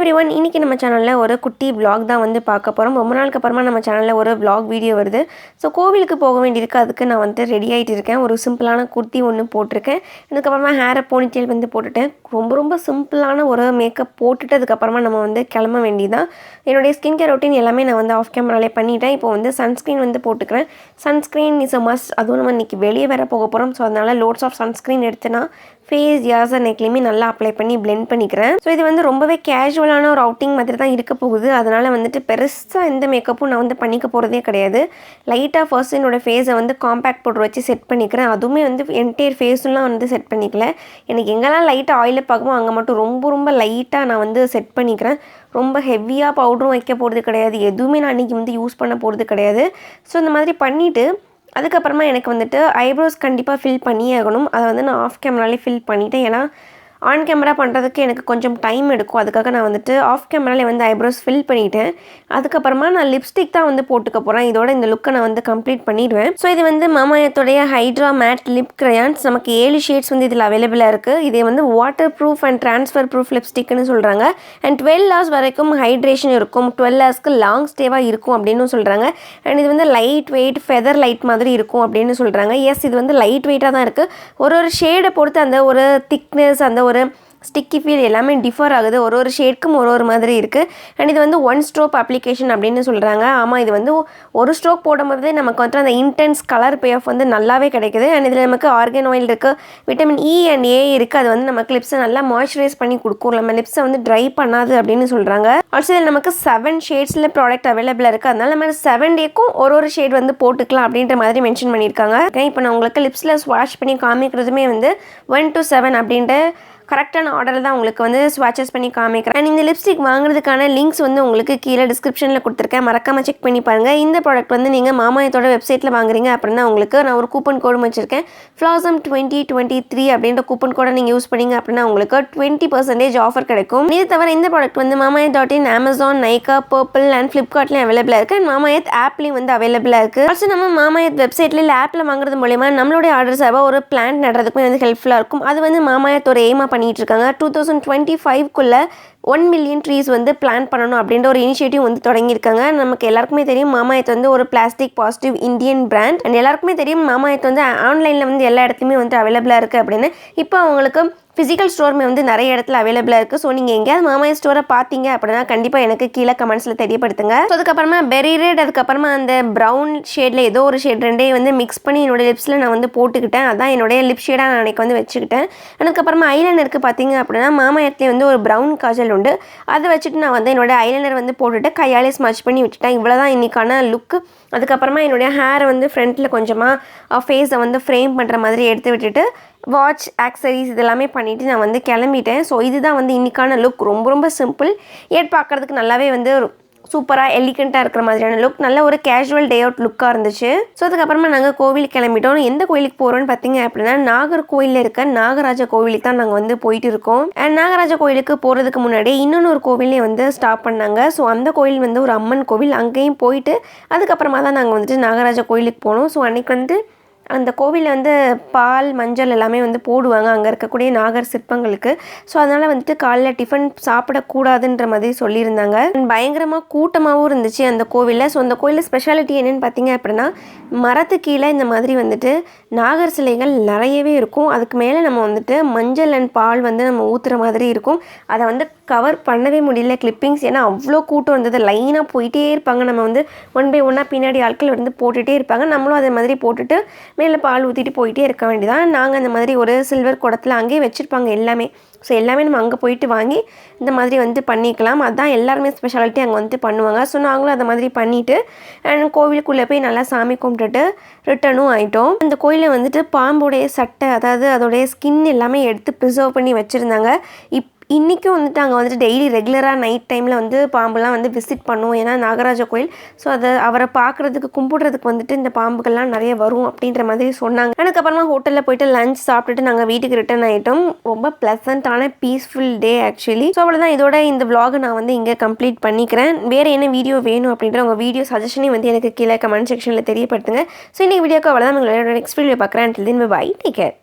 Everyone, இன்னைக்கு நம்ம சேனலில் ஒரு குட்டி விளாக் தான் வந்து பார்க்க போகிறோம். ரொம்ப நாளுக்கு அப்புறமா நம்ம சேனலில் ஒரு விளாக் வீடியோ வருது. ஸோ கோவிலுக்கு போக வேண்டியிருக்கு, அதுக்கு நான் வந்து ரெடி ஆகிட்டு இருக்கேன். ஒரு சிம்பிளான குர்த்தி ஒன்று போட்டிருக்கேன். அதுக்கப்புறமா ஹேரை போனிடெயில் வந்து போட்டுட்டேன். ரொம்ப சிம்பிளான ஒரு மேக்கப் போட்டுட்டு அதுக்கப்புறமா நம்ம வந்து கிளம்ப வேண்டியதான். என்னுடைய ஸ்கின் கேர் ரொட்டீன் எல்லாமே நான் வந்து ஆஃப் கேமராலே பண்ணிட்டேன். இப்போ வந்து சன்ஸ்க்ரீன் வந்து போட்டுக்கிறேன். Sunscreen is a must. அதுவும் நம்ம இன்றைக்கி வெளியே வேற போக போகிறோம். ஸோ அதனால் லோட்ஸ் ஆஃப் சன்ஸ்க்ரீன் எடுத்துனா ஃபேஸ் யாஸ் நெக்லையுமே நல்லா அப்ளை பண்ணி பிளெண்ட் பண்ணிக்கிறேன். ஸோ இது வந்து ரொம்பவே கேஷுவலான ஒரு அவுட்டிங் மாதிரி தான் இருக்க போகுது. அதனால் வந்துட்டு பெருசாக எந்த மேக்கப்பும் நான் வந்து பண்ணிக்க போகிறதே கிடையாது. லைட்டாக ஃபர்ஸ்ட் என்னோடய ஃபேஸை வந்து காம்பேக்ட் பவுடர் வச்சு செட் பண்ணிக்கிறேன். அதுவுமே வந்து என்டையர் ஃபேஸ்லாம் வந்து செட் பண்ணிக்கல. எனக்கு எங்கெல்லாம் லைட்டாக ஆயிலில் பார்க்குமோ அங்கே மட்டும் ரொம்ப லைட்டாக நான் வந்து செட் பண்ணிக்கிறேன். ரொம்ப ஹெவியாக பவுடரும் வைக்க போகிறது கிடையாது. எதுவுமே நான் அன்றைக்கி வந்து யூஸ் பண்ண போகிறது கிடையாது. ஸோ இந்த மாதிரி பண்ணிவிட்டு அதுக்கப்புறமா எனக்கு வந்துட்டு ஐப்ரோஸ் கண்டிப்பாக ஃபில் பண்ணியே ஆகணும். அதை வந்து நான் ஆஃப் கேமராலே ஃபில் பண்ணிவிட்டேன். ஏன்னா ஆன் கேமரா பண்ணுறதுக்கு எனக்கு கொஞ்சம் டைம் எடுக்கும். அதுக்காக நான் வந்துட்டு ஆஃப் கேமராலே வந்து ஐப்ரோஸ் ஃபில் பண்ணிவிட்டேன். அதுக்கப்புறமா நான் லிப்ஸ்டிக் தான் வந்து போட்டுக்க போகிறேன். இதோட இந்த லுக்கை நான் வந்து கம்ப்ளீட் பண்ணிவிடுவேன். ஸோ இது வந்து மாமாயத்துடைய ஹைட்ரா மேட் லிப் கிரையான்ஸ். நமக்கு 7 ஷேட்ஸ் வந்து இதில் அவைலபிளாக இருக்குது. இதே வந்து water proof and transfer proof லிப்ஸ்டிக்னு சொல்கிறாங்க. அண்ட் 12 hours வரைக்கும் ஹைட்ரேஷன் இருக்கும். 12 hours லாங் ஸ்டேவாக இருக்கும் அப்படின்னு சொல்கிறாங்க. அண்ட் இது வந்து லைட் வெயிட் ஃபெதர் லைட் மாதிரி இருக்கும் அப்படின்னு சொல்கிறாங்க. எஸ், இது வந்து லைட் வெயிட்டாக தான் இருக்குது. ஒரு ஷேடை பொறுத்து அந்த ஒரு திக்னஸ், அந்த ஒரு ஸ்டிக்கி ஃபீல் எல்லாமே டிஃபர் ஆகுது. ஒரு ஷேட்க்கும் ஒரு மாதிரி இருக்குது. அண்ட் இது வந்து 1 stroke அப்ளிகேஷன் அப்படின்னு சொல்கிறாங்க. ஆமாம், இது வந்து ஒரு ஸ்ட்ரோக் போடும்போதே நமக்கு வந்து அந்த இன்டென்ஸ் கலர் பே ஆஃப் வந்து நல்லாவே கிடைக்குது. அண்ட் இதில் நமக்கு ஆர்கன் ஆயில் இருக்குது, விட்டமின் இ அண்ட் ஏ இருக்குது. அது வந்து நம்ம லிப்ஸை நல்லா மாய்ஸ்சரைஸ் பண்ணி கொடுக்கும், நம்ம லிப்ஸை வந்து ட்ரை பண்ணாது அப்படின்னு சொல்கிறாங்க. ஆல்சோ இதில் நமக்கு 7 ஷேட்ஸில் ப்ராடக்ட் அவைலபிளாக இருக்குது. அதனால நம்ம 7 டேக்கும் ஒரு ஷேட் வந்து போட்டுக்கலாம் அப்படின்ற மாதிரி மென்ஷன் பண்ணியிருக்காங்க. இப்போ நான் உங்களுக்கு லிப்ஸில் ஸ்வாஷ் பண்ணி காமிக்கிறதுமே வந்து 1 to 7 அப்படின்ற கரெக்டான ஆர்டரில் தான் உங்களுக்கு வந்து ஸ்வாச்சஸ் பண்ணி காமிக்கிறேன். அண்ட் இந்த லிப்ஸ்டிக் வாங்குறதுக்கான லிங்க்ஸ் வந்து உங்களுக்கு கீழே டிஸ்கிரிப்ஷனில் கொடுத்துருக்கேன். மறக்காமல் செக் பண்ணி பாருங்கள். இந்த ப்ராடக்ட் வந்து நீங்கள் மாமாயத்தோட வெப்சைட்டில் வாங்குறீங்க அப்படின்னா உங்களுக்கு நான் ஒரு கூப்பன் கோடும் வச்சுருக்கேன். Flawsome 2023 அப்படின்ற கூப்பன் கோடை நீங்கள் யூஸ் பண்ணிங்க அப்படின்னா உங்களுக்கு 20% ஆஃபர் கிடைக்கும். இது தவிர இந்த ப்ராடக்ட் வந்து மாமாயத்.in, Amazon, Nykaa, Purple அண்ட் ஃப்ளிப்கார்ட்லேயும் அவைலபிளாக இருக்குது. அண்ட் மாமாயத் ஆப்லேயும் வந்து அவைலபிளாக இருக்குது. ஃபர்ஸ்ட் நம்ம மாமாயத் வெப்சைட்டில் இல்லை ஆப்பில் வாங்குறது மூலமா நம்மளுடைய ஆர்டர் சார்பாக ஒரு பிளான் நடுறதுக்குமே வந்து ஹெல்ப்ஃபுல்லாக இருக்கும். அது வந்து மாமாயத் ஒரு எய்மாக பண்ணிட்டு இருக்காங்க. 2025 1 million ட்ரீஸ் வந்து பிளான் பண்ணணும் அப்படின்ற ஒரு இனிஷியேட்டிவ் வந்து தொடங்கியிருக்காங்க. நமக்கு எல்லாருக்குமே தெரியும் மாமாயத் வந்து ஒரு plastic positive Indian brand. And எல்லாருக்குமே தெரியும் மாமாயத் வந்து ஆன்லைனில் வந்து எல்லா இடத்துலையுமே வந்து அவைலபிளாக இருக்குது அப்படின்னு. இப்போ அவங்களுக்கு ஃபிசிக்கல் ஸ்டோருமே வந்து நிறைய இடத்துல அவைலபிளாக இருக்குது. ஸோ நீங்கள் எங்கேயாவது மாமாயத் ஸ்டோரை பார்த்தீங்க அப்படின்னா கண்டிப்பாக எனக்கு கீழே கமெண்ட்ஸில் தெரியப்படுத்துங்க. ஸோ அதுக்கப்புறமா பெரி ரெட், அதுக்கப்புறமா அந்த ப்ரௌன் ஷேடில் ஏதோ ஒரு ஷேட் ரெண்டையும் வந்து மிக்ஸ் பண்ணி என்னோடய லிப்ஸில் நான் வந்து போட்டுக்கிட்டேன். அதான் என்னுடைய லிப் ஷேடாக நான் அன்றைக்கி வந்து வச்சுக்கிட்டேன். அதுக்கப்புறமா ஐலைனருக்கு பார்த்தீங்க அப்படின்னா மாமாயத்லேயே வந்து ஒரு ப்ரௌன் காஜல் உண்டு. அதை வச்சுட்டு நான் வந்து என்னோடய ஐலைனர் வந்து போட்டுட்டு கையாலே ஸ்மச் பண்ணி விட்டுட்டேன். இவ்வளோ தான் இன்றைக்கான லுக்கு. அதுக்கப்புறமா என்னுடைய ஹேரை வந்து ஃப்ரண்ட்டில் கொஞ்சமாக ஃபேஸை வந்து ஃப்ரேம் பண்ணுற மாதிரி எடுத்து விட்டுட்டு வாட்ச், ஆக்சரிஸ் இதெல்லாமே பண்ணிவிட்டு நான் வந்து கிளம்பிட்டேன். ஸோ இதுதான் வந்து இன்றைக்கான லுக். ரொம்ப சிம்பிள், ஏட் பார்க்குறதுக்கு நல்லாவே வந்து சூப்பராக எலிகண்ட்டாக இருக்கிற மாதிரியான லுக். நல்ல ஒரு கேஷுவல் டே அவுட் லுக்காக இருந்துச்சு. ஸோ அதுக்கப்புறமா நாங்கள் கோவிலுக்கு கிளம்பிட்டோம். எந்த கோவிலுக்கு போகிறோன்னு பார்த்தீங்க அப்படின்னா நாகர்கோயிலில் இருக்க நாகராஜா கோவிலுக்கு தான் நாங்கள் வந்து போயிட்டு இருக்கோம். அண்ட் நாகராஜா கோயிலுக்கு போகிறதுக்கு முன்னாடி இன்னொன்று கோவிலையும் வந்து ஸ்டாப் பண்ணாங்க. ஸோ அந்த கோயில் வந்து ஒரு அம்மன் கோவில், அங்கேயும் போயிட்டு அதுக்கப்புறமா தான் நாங்கள் வந்துட்டு நாகராஜா கோயிலுக்கு போனோம். ஸோ அன்றைக்கி வந்து அந்த கோவிலில் வந்து பால், மஞ்சள் எல்லாமே வந்து போடுவாங்க அங்கே இருக்கக்கூடிய நாகர் சிற்பங்களுக்கு. ஸோ அதனால் வந்துட்டு காலைல டிஃபன் சாப்பிடக்கூடாதுன்ற மாதிரி சொல்லியிருந்தாங்க. பயங்கரமாக கூட்டமாகவும் இருந்துச்சு அந்த கோவிலில். ஸோ அந்த கோவிலில் ஸ்பெஷாலிட்டி என்னென்னு பார்த்தீங்க அப்படின்னா மரத்து கீழே இந்த மாதிரி வந்துட்டு நாகர் சிலைகள் நிறையவே இருக்கும். அதுக்கு மேலே நம்ம வந்துட்டு மஞ்சள் அண்ட் பால் வந்து நம்ம ஊற்றுற மாதிரி இருக்கும். அதை வந்து கவர் பண்ணவே முடியல கிளிப்பிங்ஸ், ஏன்னா அவ்வளோ கூட்டம் இருந்தது. லைனாக போயிட்டே இருப்பாங்க. நம்ம வந்து 1 by 1 பின்னாடி ஆட்கள் வந்து போட்டுகிட்டே இருப்பாங்க. நம்மளும் அதே மாதிரி போட்டுட்டு மேலே பால் ஊற்றிட்டு போயிட்டே இருக்க வேண்டியதான். நாங்கள் அந்த மாதிரி ஒரு சில்வர் குடத்தில் அங்கேயே வச்சுருப்பாங்க எல்லாமே. ஸோ எல்லாமே நம்ம அங்கே போயிட்டு வாங்கி இந்த மாதிரி வந்து பண்ணிக்கலாம். அதுதான் எல்லாருமே ஸ்பெஷாலிட்டி அங்கே வந்து பண்ணுவாங்க. ஸோ நாங்களும் அந்த மாதிரி பண்ணிவிட்டு கோவிலுக்குள்ளே போய் நல்லா சாமி கும்பிட்டுட்டு ரிட்டனும் ஆகிட்டோம். அந்த கோயிலில் வந்துட்டு பாம்போடைய சட்டை, அதாவது அதோடைய ஸ்கின் எல்லாமே எடுத்து ப்ரிசர்வ் பண்ணி வச்சுருந்தாங்க. இன்றைக்கும் வந்துட்டு அங்கே வந்துட்டு டெய்லி ரெகுலராக நைட் டைமில் வந்து பாம்புலாம் வந்து விசிட் பண்ணுவோம். ஏன்னா நாகராஜா கோயில். ஸோ அதை அவரை பார்க்குறதுக்கு கும்பிடுறதுக்கு வந்துட்டு இந்த பாம்புகள்லாம் நிறைய வரும் அப்படின்ற மாதிரி சொன்னாங்க. அதுக்கப்புறமா ஹோட்டலில் போயிட்டு லஞ்ச் சாப்பிட்டுட்டு நாங்கள் வீட்டுக்கு ரிட்டர்ன் ஆகிட்டோம். ரொம்ப ப்ளசண்ட்டான பீஸ்ஃபுல் டே ஆக்சுவலி. ஸோ அவ்வளோதான், இதோட இந்த vlog நான் வந்து இங்கே கம்ப்ளீட் பண்ணிக்கிறேன். வேறு என்ன வீடியோ வேணும் அப்படின்ற உங்கள் வீடியோ சஜஷனையும் வந்து எனக்கு கீழே கமெண்ட் செக்ஷனில் தெரியப்படுத்துங்க. ஸோ இன்றைக்கி வீடியோக்கு அவ்வளோதான். உங்களோட நெக்ஸ்ட் வீடியோ பார்க்குறேன். until then bye, take care.